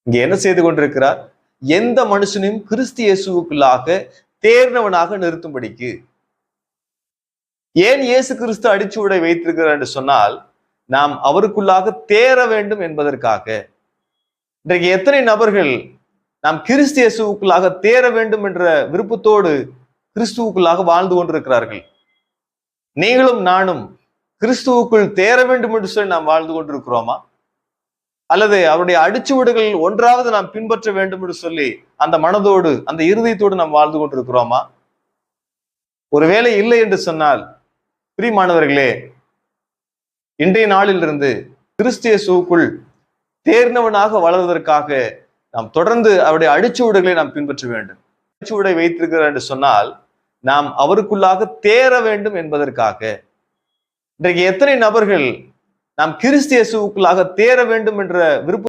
இங்க என்ன செய்து கொண்டிருக்கிறார்? எந்த மனுஷனையும் கிறிஸ்து இயேசுவுக்குள்ளாக தேர்ந்தவனாக நிறுத்தும்படிக்கு. ஏன் இயேசு கிறிஸ்து அடிச்சுவடை வைத்திருக்கிறார் என்று சொன்னால், நாம் அவருக்குள்ளாக தேர வேண்டும் என்பதற்காக. இன்றைக்கு எத்தனை நபர்கள் நாம் கிறிஸ்து இயேசுவுக்குள்ளாக தேர வேண்டும் என்ற விருப்பத்தோடு கிறிஸ்துவுக்குள்ளாக வாழ்ந்து கொண்டிருக்கிறார்கள். நீங்களும் நானும் கிறிஸ்துவுக்குள் தேர வேண்டும் என்று சொல்லி நாம் வாழ்ந்து கொண்டிருக்கிறோமா? அல்லது அவருடைய அடிச்சுவடுகள் ஒன்றாவது நாம் பின்பற்ற வேண்டும் என்று சொல்லி அந்த மனதோடு, அந்த இருதயத்தோடு நாம் வாழ்ந்து கொண்டிருக்கிறோமா? ஒருவேளை இல்லை என்று சொன்னால், பிரியமானவர்களே, இன்றைய நாளிலிருந்து கிறிஸ்து இயேசுவுக்குள் தேர்ந்தவனாக வளர்வதற்காக நாம் தொடர்ந்து அவருடைய அடிச்சுவடுகளை நாம் பின்பற்ற வேண்டும். அடிச்சுவடை வைத்திருக்கிறார் என்று சொன்னால், நாம் அவருக்குள்ளாக தேர வேண்டும் என்பதற்காக. இன்றைக்கு எத்தனை நபர்கள் நாம் கிறிஸ்து இயேசுவுக்குள்ளாக தேர வேண்டும் என்ற விருப்பம்